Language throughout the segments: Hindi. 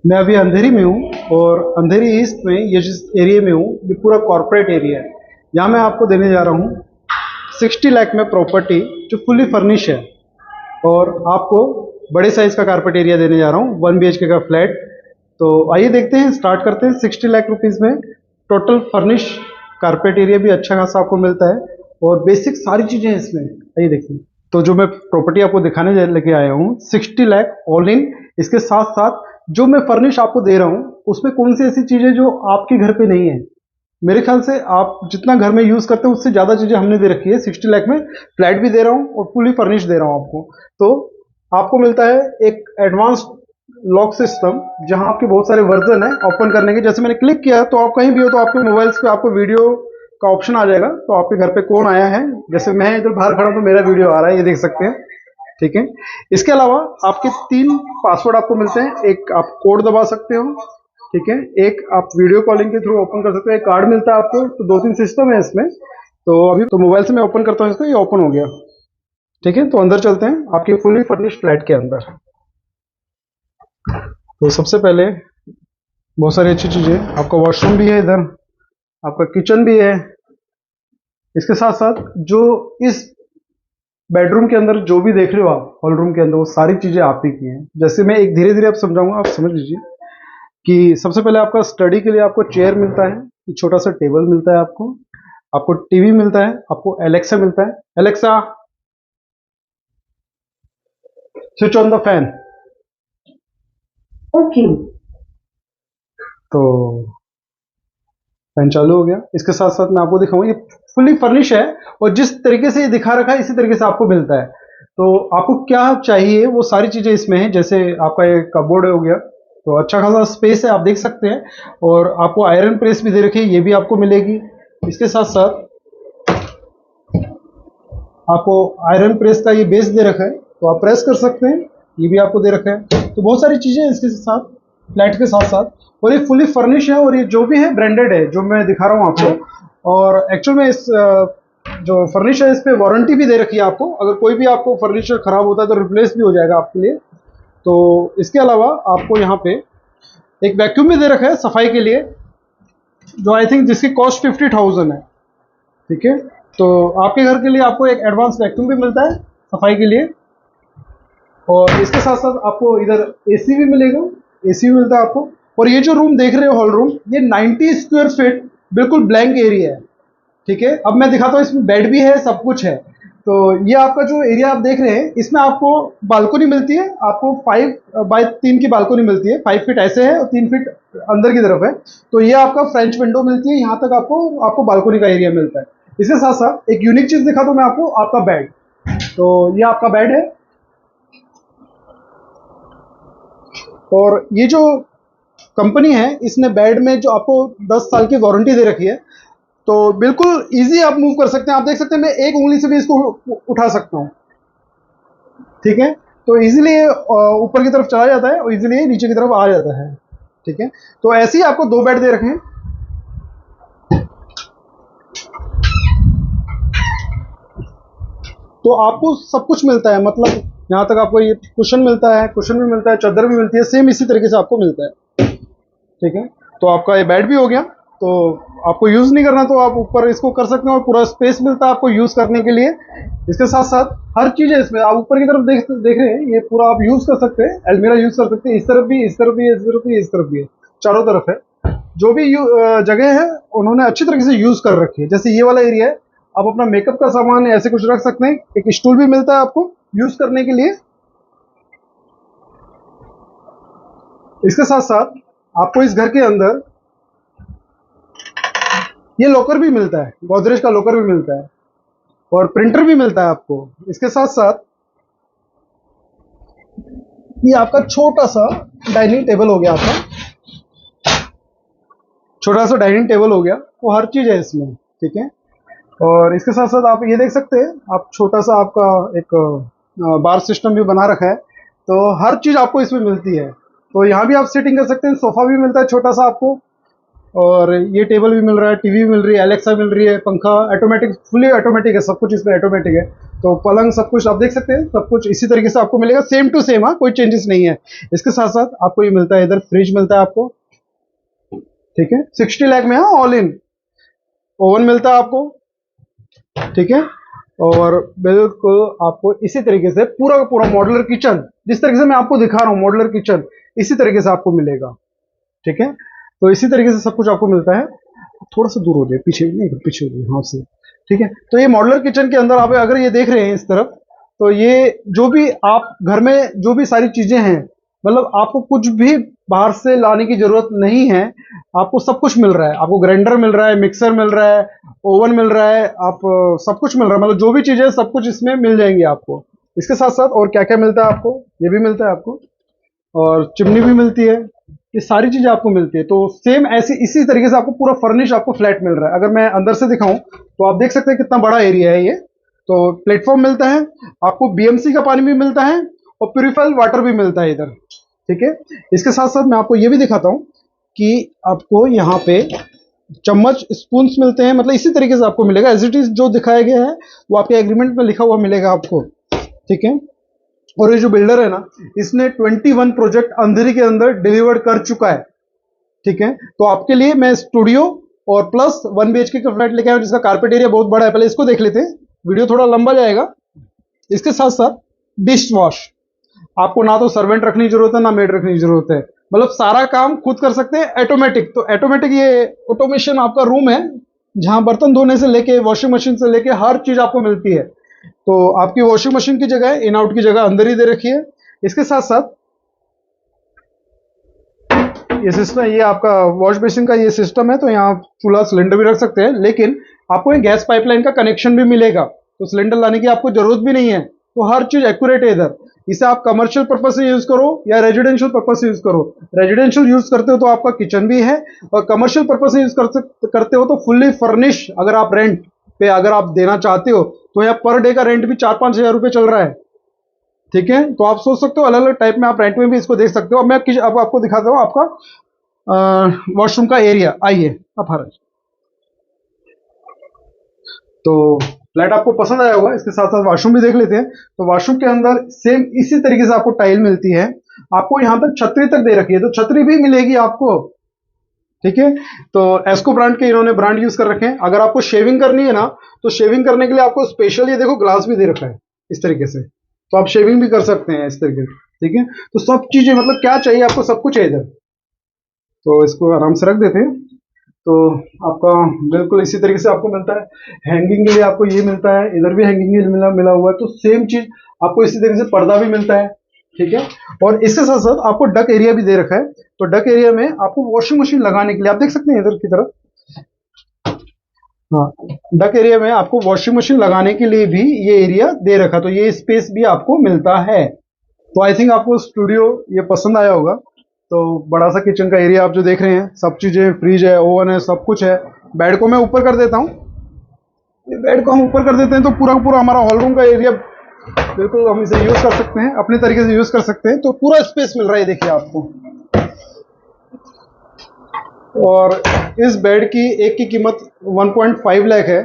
मैं अभी अंधेरी में हूँ और अंधेरी ईस्ट में ये जिस एरिया में हूँ ये पूरा कॉर्पोरेट एरिया है। यहाँ मैं आपको देने जा रहा हूँ 60 लाख में प्रॉपर्टी जो फुली फर्निश है और आपको बड़े साइज का कारपेट एरिया देने जा रहा हूँ 1 BHK का फ्लैट। तो आइए देखते हैं, स्टार्ट करते हैं। 60 लाख रुपीज़ में टोटल फर्निश कारपेट एरिया भी अच्छा खासा आपको मिलता है और बेसिक सारी चीज़ें हैं इसमें। आइए देखते हैं। तो जो मैं प्रॉपर्टी आपको दिखाने लेके आया हूँ 60 लाख ऑल इन, इसके साथ साथ जो मैं फर्निश आपको दे रहा हूँ उसमें कौन सी ऐसी चीज़ें जो आपके घर पे नहीं है। मेरे ख्याल से आप जितना घर में यूज़ करते हैं उससे ज़्यादा चीज़ें हमने दे रखी है। 60 लाख में फ्लैट भी दे रहा हूँ और फुली फर्निश दे रहा हूँ आपको। तो आपको मिलता है एक एडवांस लॉक सिस्टम जहां आपके बहुत सारे वर्जन है ओपन करने के। जैसे मैंने क्लिक किया तो आप कहीं भी हो तो आपके मोबाइल्स पे आपको वीडियो का ऑप्शन आ जाएगा। तो आपके घर पे कौन आया है, जैसे मैं इधर बाहर खड़ा हूं तो मेरा वीडियो आ रहा है, ये देख सकते हैं। ठीक है, इसके अलावा आपके 3 पासवर्ड आपको मिलते हैं। एक आप कोड दबा सकते हो, ठीक है, एक आप वीडियो कॉलिंग के थ्रू ओपन कर सकते हो, एक कार्ड मिलता है आपको। तो 2-3 सिस्टम है इसमें। तो अभी तो मोबाइल से मैं ओपन करता हूँ इसको, ये ओपन हो गया। ठीक है, तो अंदर चलते हैं आपके फुली फर्निश्ड फ्लैट के अंदर। तो सबसे पहले बहुत सारी अच्छी चीजें, आपका वॉशरूम भी है इधर, आपका किचन भी है। इसके साथ साथ जो इस बेडरूम के अंदर जो भी देख रहे हो आप हॉल रूम के अंदर, वो सारी चीजें आप ही की हैं। जैसे मैं एक धीरे धीरे आप समझाऊंगा, आप समझ लीजिए कि सबसे पहले आपका स्टडी के लिए आपको चेयर मिलता है, एक छोटा सा टेबल मिलता है आपको, आपको टीवी मिलता है, आपको एलेक्सा मिलता है। Alexa switch on the fan. Okay. तो फैन चालू हो गया। इसके साथ साथ मैं आपको दिखाऊंगा, ये फुली फर्निश है और जिस तरीके से ये दिखा रखा है इसी तरीके से आपको मिलता है। तो आपको क्या चाहिए वो सारी चीजें इसमें हैं। जैसे आपका ये कपबोर्ड हो गया, तो अच्छा खासा स्पेस है, आप देख सकते हैं। और आपको आयरन प्रेस भी दे रखी है, ये भी आपको मिलेगी। इसके साथ साथ आपको आयरन प्रेस का ये बेस दे रखा है, तो आप प्रेस कर सकते हैं, ये भी आपको दे रखा है। तो बहुत सारी चीजें इसके साथ, फ्लैट के साथ साथ। और ये फुली फर्निश है और ये जो भी है ब्रांडेड है जो मैं दिखा रहा हूँ आपको। और एक्चुअल में इस जो फर्निश है इस पे वारंटी भी दे रखी है आपको। अगर कोई भी आपको फर्नीचर खराब होता है तो रिप्लेस भी हो जाएगा आपके लिए। तो इसके अलावा आपको यहाँ पे एक वैक्यूम भी दे रखा है सफाई के लिए, जो आई थिंक जिसकी कॉस्ट 50,000 है। ठीक है, तो आपके घर के लिए आपको एक एडवांस वैक्यूम भी मिलता है सफाई के लिए। और इसके साथ साथ आपको इधर एसी भी मिलेगा, एसी भी मिलता है आपको। और ये जो रूम देख रहे हो हॉल रूम, ये 90 स्क्वायर फीट बिल्कुल ब्लैंक एरिया है। ठीक है, अब मैं दिखाता हूँ, इसमें बेड भी है, सब कुछ है। तो ये आपका जो एरिया आप देख रहे हैं इसमें आपको बालकोनी मिलती है। आपको 5x3 की बालकोनी मिलती है। 5 फीट ऐसे है और 3 फीट अंदर की तरफ है। तो ये आपका फ्रेंच विंडो मिलती है, यहाँ तक आपको आपको बालकोनी का एरिया मिलता है। इसके साथ साथ एक यूनिक चीज दिखा दूं मैं आपको, आपका बेड। तो ये आपका बेड है। और ये जो कंपनी है इसने बेड में जो आपको 10 साल की वारंटी दे रखी है। तो बिल्कुल इजी आप मूव कर सकते हैं। आप देख सकते हैं मैं एक उंगली से भी इसको उठा सकता हूं। ठीक है, तो इजीली ऊपर की तरफ चला जाता है और इजीली नीचे की तरफ आ जाता है। ठीक है, तो ऐसे ही आपको 2 बेड दे रखे हैं। तो आपको सब कुछ मिलता है, मतलब यहाँ तक आपको ये कुशन मिलता है, कुशन भी मिलता है, चादर भी मिलती है, सेम इसी तरीके से आपको मिलता है। ठीक है, तो आपका ये बेड भी हो गया। तो आपको यूज नहीं करना तो आप ऊपर इसको कर सकते हैं और पूरा स्पेस मिलता है आपको यूज करने के लिए। इसके साथ साथ हर चीज है इसमें। आप ऊपर की तरफ देख रहे हैं, ये पूरा आप यूज कर सकते हैं, अलमीरा यूज कर सकते हैं। इस तरफ भी, इस तरफ भी, इस तरफ भी, इस तरफ भी है, चारों तरफ है। जो भी जगह है उन्होंने अच्छी तरीके से यूज कर रखी है। जैसे ये वाला एरिया है, आप अपना मेकअप का सामान ऐसे कुछ रख सकते हैं। एक स्टूल भी मिलता है आपको यूज करने के लिए। इसके साथ साथ आपको इस घर के अंदर ये लॉकर भी मिलता है, गोदरेज का लॉकर भी मिलता है और प्रिंटर भी मिलता है आपको। इसके साथ साथ ये आपका छोटा सा डाइनिंग टेबल हो गया, आपका छोटा सा डाइनिंग टेबल हो गया। वो हर चीज है इसमें। ठीक है, और इसके साथ साथ आप ये देख सकते हैं, आप छोटा सा आपका एक बार सिस्टम भी बना रखा है। तो हर चीज आपको इसमें मिलती है। तो यहाँ भी आप सेटिंग कर सकते हैं। सोफा भी मिलता है छोटा सा आपको, और ये टेबल भी मिल रहा है, टीवी भी मिल रही है, एलेक्सा मिल रही है, पंखा ऑटोमेटिक, फुली ऑटोमेटिक है, सब कुछ इसमें ऑटोमेटिक है। तो पलंग सब कुछ आप देख सकते हैं, सब कुछ इसी तरीके से आपको मिलेगा, सेम टू सेम। हाँ, कोई चेंजेस नहीं है। इसके साथ साथ आपको ये मिलता है, इधर फ्रिज मिलता है आपको, ठीक है, 60 लाख में। हाँ, ऑल इन ओवन मिलता है आपको, ठीक है। और बिल्कुल आपको इसी तरीके से पूरा का पूरा मॉड्यूलर किचन, जिस तरीके से मैं आपको दिखा रहा हूँ मॉड्यूलर किचन, इसी तरीके से आपको मिलेगा, ठीक है। तो इसी तरीके से सब कुछ आपको मिलता है। थोड़ा सा दूर हो जाए, पीछे नहीं, पीछे हो जाए, हाँ से, ठीक है। तो ये मॉड्यूलर किचन के अंदर आप अगर ये देख रहे हैं इस तरफ, तो ये जो भी आप घर में जो भी सारी चीजें हैं, मतलब आपको कुछ भी बाहर से लाने की जरूरत नहीं है। आपको सब कुछ मिल रहा है, आपको ग्राइंडर मिल रहा है, मिक्सर मिल रहा है, ओवन मिल रहा है, आप सब कुछ मिल रहा है, मतलब जो भी चीजें सब कुछ इसमें मिल जाएंगी आपको। इसके साथ साथ और क्या क्या मिलता है आपको, ये भी मिलता है आपको, और चिमनी भी मिलती है। ये सारी चीजें आपको मिलती है। तो सेम ऐसी इसी तरीके से आपको पूरा फर्निश आपको फ्लैट मिल रहा है। अगर मैं अंदर से दिखाऊं तो आप देख सकते हैं कितना बड़ा एरिया है ये। तो प्लेटफॉर्म मिलता है आपको, बीएमसी का पानी भी मिलता है, और प्यूरिफाइड वाटर भी मिलता है इधर, ठीक है। इसके साथ साथ मैं आपको ये भी दिखाता हूं कि आपको यहाँ पे चम्मच स्पून्स मिलते हैं, मतलब इसी तरीके से आपको मिलेगा, एज इट इज जो दिखाया गया है वो आपके एग्रीमेंट में लिखा हुआ मिलेगा आपको, ठीक है। और ये जो बिल्डर है ना, इसने 21 प्रोजेक्ट अंधेरी के अंदर डिलीवर्ड कर चुका है, ठीक है। तो आपके लिए मैं स्टूडियो और प्लस 1 BHK का फ्लैट लेके आया हूं, जिसका कारपेट एरिया बहुत बड़ा है। पहले इसको देख लेते हैं, वीडियो थोड़ा लंबा जाएगा। इसके साथ साथ डिश वॉश, आपको ना तो सर्वेंट रखने की जरूरत है, ना मेड रखने की जरूरत है, मतलब सारा काम खुद कर सकते हैं ऑटोमेटिक। तो ऑटोमेटिक ये ऑटोमेशन आपका रूम है, जहां बर्तन धोने से लेके वॉशिंग मशीन से लेके हर चीज आपको मिलती है। तो आपकी वॉशिंग मशीन की जगह इन आउट की जगह अंदर ही दे रखी है। इसके साथ साथ ये सिस्टम, ये आपका वॉश बेसिन का ये सिस्टम है, तो यहाँ चूल्हा सिलेंडर भी रख सकते हैं, लेकिन आपको एक गैस पाइपलाइन का कनेक्शन भी मिलेगा, तो सिलेंडर लाने की आपको जरूरत भी नहीं है। तो हर चीज एक्यूरेट है इधर। इसे आप कमर्शियल पर्पज से यूज करो या रेजिडेंशियल पर्पज से यूज करो। रेजिडेंशियल यूज करते हो तो आपका किचन भी है, और कमर्शियल पर्पज से यूज करते हो तो फुल्ली फर्निश, अगर आप रेंट पे अगर आप देना चाहते हो तो यहाँ पर डे का रेंट भी 4-5 हजार रुपये चल रहा है, ठीक है। तो आप सोच सकते हो अलग अलग टाइप में आप रेंट में भी इसको देख सकते हो। अब मैं अब आपको दिखाता हूँ आपका वॉशरूम का एरिया। आइए आप हर, तो फ्लैट आपको पसंद आया होगा। इसके साथ साथ वॉशरूम भी देख लेते हैं। तो वॉशरूम के अंदर सेम इसी तरीके से आपको टाइल मिलती है, आपको यहाँ तक छतरी तक दे रखी है, तो छतरी भी मिलेगी आपको, ठीक है। तो एस्को ब्रांड के इन्होंने ब्रांड यूज कर रखे हैं। अगर आपको शेविंग करनी है ना, तो शेविंग करने के लिए आपको स्पेशल ये देखो ग्लास भी दे रखा है इस तरीके से, तो आप शेविंग भी कर सकते हैं इस तरीके से, ठीक है। तो सब चीजें, मतलब क्या चाहिए आपको सब कुछ है इधर। तो इसको आराम से रख देते हैं। तो आपका बिल्कुल इसी तरीके से आपको मिलता है। हैंगिंग के लिए आपको ये मिलता है, इधर भी हैंगिंग के लिए मिला मिला हुआ है। तो सेम चीज आपको इसी तरीके से पर्दा भी मिलता है, ठीक है। और इसके साथ साथ आपको डक एरिया भी दे रखा है। तो डक एरिया में आपको वॉशिंग मशीन लगाने के लिए, आप देख सकते हैं इधर की तरफ, हाँ, डक एरिया में आपको वॉशिंग मशीन लगाने के लिए भी ये एरिया दे रखा, तो ये स्पेस भी आपको मिलता है। तो आई थिंक आपको स्टूडियो ये पसंद आया होगा। तो बड़ा सा किचन का एरिया आप जो देख रहे हैं, सब चीजें, फ्रिज है, ओवन है, सब कुछ है। बेड को मैं ऊपर कर देता हूँ, बेड को हम ऊपर कर देते हैं तो पूरा पूरा हमारा हॉल रूम का एरिया बिल्कुल हम इसे यूज कर सकते हैं, अपने तरीके से यूज कर सकते हैं। तो पूरा स्पेस मिल रहा है देखिए आपको। और इस बेड की एक की कीमत 1.5 लाख है,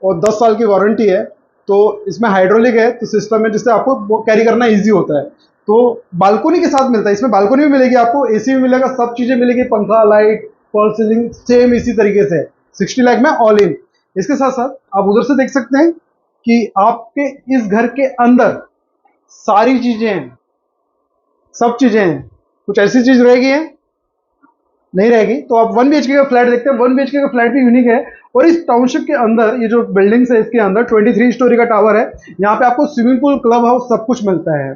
और 10 साल की वारंटी है। तो इसमें हाइड्रोलिक है, तो सिस्टम है जिससे आपको कैरी करना इजी होता है। तो बालकोनी के साथ मिलता है, इसमें बालकोनी भी मिलेगी आपको, एसी भी मिलेगा, सब चीजें मिलेगी, पंखा, लाइट, फॉल सीलिंग, सेम इसी तरीके से 60 लाख में ऑल इन। इसके साथ साथ आप उधर से देख सकते हैं कि आपके इस घर के अंदर सारी चीजें हैं, सब चीजें हैं, कुछ ऐसी चीज रहेगी है नहीं रहेगी। तो आप 1 BHK का फ्लैट देखते हैं, 1 BHK का फ्लैट भी यूनिक है। और इस टाउनशिप के अंदर ये जो बिल्डिंग्स है, इसके अंदर 23 स्टोरी का टावर है। यहाँ पे आपको स्विमिंग पूल, क्लब हाउस, सब कुछ मिलता है।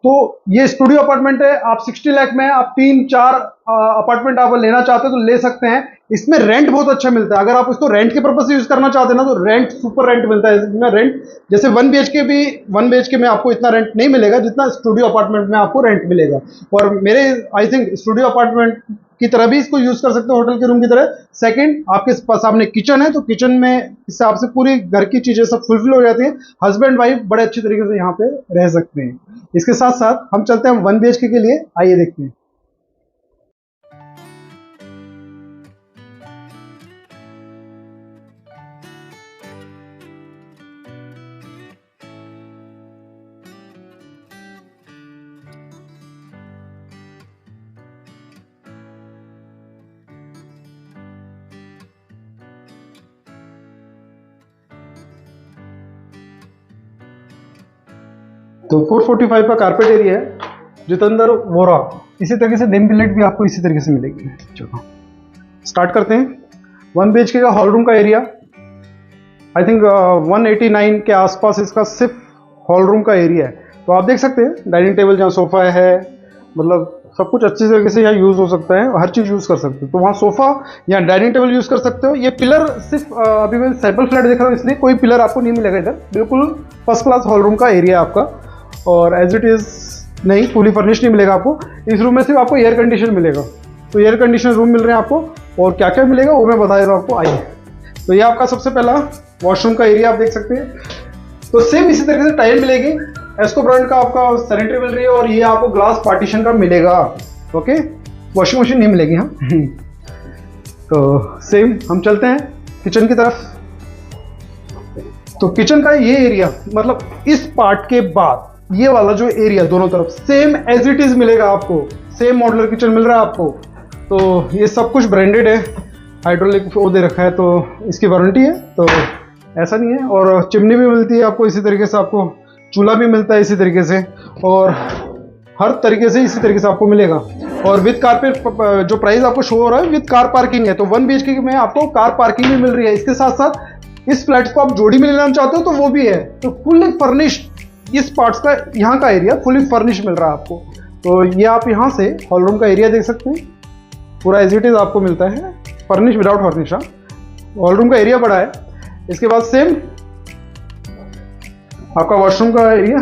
तो ये स्टूडियो अपार्टमेंट है, आप 60 लाख में आप 3-4 अपार्टमेंट आप लेना चाहते हो तो ले सकते हैं। इसमें रेंट बहुत अच्छा मिलता है, अगर आप इसको रेंट के पर्पज से यूज करना चाहते हैं ना, तो रेंट, सुपर रेंट मिलता है इसमें। रेंट जैसे 1 BHK भी, 1 BHK में आपको इतना रेंट नहीं मिलेगा जितना स्टूडियो अपार्टमेंट में आपको रेंट मिलेगा। और मेरे आई थिंक स्टूडियो अपार्टमेंट की तरह भी इसको यूज कर सकते हो, होटल के रूम की तरह। सेकंड, आपके पास सामने किचन है, तो किचन में इससे आपसे पूरी घर की चीजें सब फुलफिल हो जाती हैं। हस्बैंड वाइफ बड़े अच्छी तरीके से यहाँ पे रह सकते हैं। इसके साथ साथ हम चलते हैं 1 BHK के लिए, आइए देखते हैं। तो 445 का कारपेट एरिया है, जितेंद्र वोरा। इसी तरीके से नेम प्लेट भी आपको इसी तरीके से मिलेगी। चलो स्टार्ट करते हैं। 1 BHK का हॉल रूम का एरिया आई थिंक 189 के आसपास इसका सिर्फ हॉल रूम का एरिया है। तो आप देख सकते हैं डाइनिंग टेबल जहाँ सोफ़ा है, मतलब सब कुछ अच्छी तरीके से यहाँ यूज़ हो सकता है, हर चीज़ यूज़ कर सकते हो। तो वहाँ सोफ़ा या डाइनिंग टेबल यूज़ कर सकते हो। ये पिलर सिर्फ अभी मैं सैंपल फ्लैट देख रहा हूँ, इसलिए कोई पिलर आपको नहीं मिलेगा इधर। बिल्कुल फर्स्ट क्लास हॉल रूम का एरिया आपका, और एज इट इज़ नहीं, फुली फर्निश नहीं मिलेगा आपको। इस रूम में सिर्फ आपको एयर कंडीशन मिलेगा। तो एयर कंडीशन रूम मिल रहे हैं आपको, और क्या क्या मिलेगा वो मैं बता देता हूँ आपको। आइए, तो ये आपका सबसे पहला वॉशरूम का एरिया आप देख सकते हैं। तो सेम इसी तरीके से टाइल मिलेगी, एस्को ब्रांड का आपका सैनिटरी मिल रही है, और ये आपको ग्लास पार्टीशन का मिलेगा। ओके, वॉशिंग मशीन नहीं मिलेगी। हाँ तो सेम हम चलते हैं किचन की तरफ। तो किचन का ये एरिया, मतलब इस पार्ट के बाद ये वाला जो एरिया दोनों तरफ सेम एज इट इज मिलेगा आपको। सेम मॉडुलर किचन मिल रहा है आपको। तो ये सब कुछ ब्रांडेड है, हाइड्रोलिक वो दे रखा है, तो इसकी वारंटी है, तो ऐसा नहीं है। और चिमनी भी मिलती है आपको इसी तरीके से, आपको चूल्हा भी मिलता है इसी तरीके से, और हर तरीके से इसी तरीके से आपको मिलेगा। और विद कारपेट जो प्राइस आपको शो हो रहा है विद कार पार्किंग है। तो 1 BHK में आपको कार पार्किंग भी मिल रही है। इसके साथ साथ इस फ्लैट को आप जोड़ी में लेना चाहते हो तो वो भी है। तो फुल्ली फर्निश्ड इस पार्ट्स का यहाँ का एरिया फुल्ली फर्निश मिल रहा है आपको। तो ये आप यहाँ से हॉल रूम का एरिया देख सकते हैं, पूरा एज इट इज आपको मिलता है, furnish without furnish. Hall room का एरिया बड़ा है। इसके बाद सेम आपका वॉशरूम का एरिया,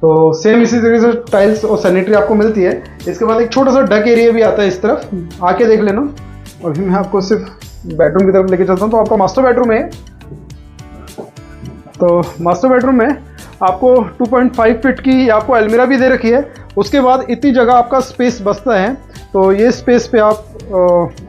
तो सेम इसी तरीके से टाइल्स और सैनिटरी आपको मिलती है। इसके बाद एक छोटा सा डक एरिया भी आता है इस तरफ, आके देख लेना। और फिर मैं आपको सिर्फ बेडरूम की तरफ लेके चलता हूँ। तो आपका मास्टर बेडरूम है। तो मास्टर बेडरूम में आपको 2.5 फीट की आपको अलमीरा भी दे रखी है। उसके बाद इतनी जगह आपका स्पेस बचता है। तो ये स्पेस पे आप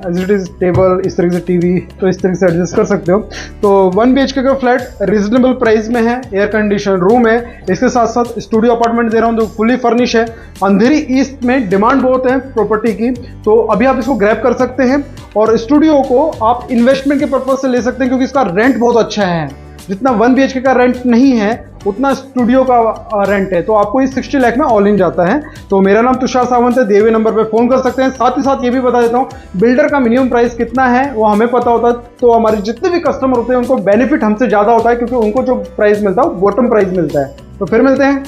एज इट इज़ टेबल, इस तरीके से टीवी, तो इस तरीके से एडजस्ट कर सकते हो। तो 1 BHK का फ्लैट रिजनेबल प्राइस में है, एयर कंडीशन रूम है, इसके साथ साथ स्टूडियो अपार्टमेंट दे रहा हूँ जो फुली फर्निश है। अंधेरी ईस्ट में डिमांड बहुत है प्रॉपर्टी की, तो अभी आप इसको ग्रैब कर सकते हैं। और स्टूडियो को आप इन्वेस्टमेंट के पर्पज से ले सकते हैं, क्योंकि इसका रेंट बहुत अच्छा है। जितना 1 BHK का रेंट नहीं है उतना स्टूडियो का रेंट है। तो आपको ये 60 लाख में ऑल इन जाता है। तो मेरा नाम तुषार सावंत है, दिए हुए नंबर पे फ़ोन कर सकते हैं। साथ ही साथ ये भी बता देता हूँ, बिल्डर का मिनिमम प्राइस कितना है वो हमें पता होता है। तो हमारे जितने भी कस्टमर होते हैं उनको बेनिफिट हमसे ज़्यादा होता है, क्योंकि उनको जो प्राइस मिलता है वो बॉटम प्राइस मिलता है। तो फिर मिलते हैं।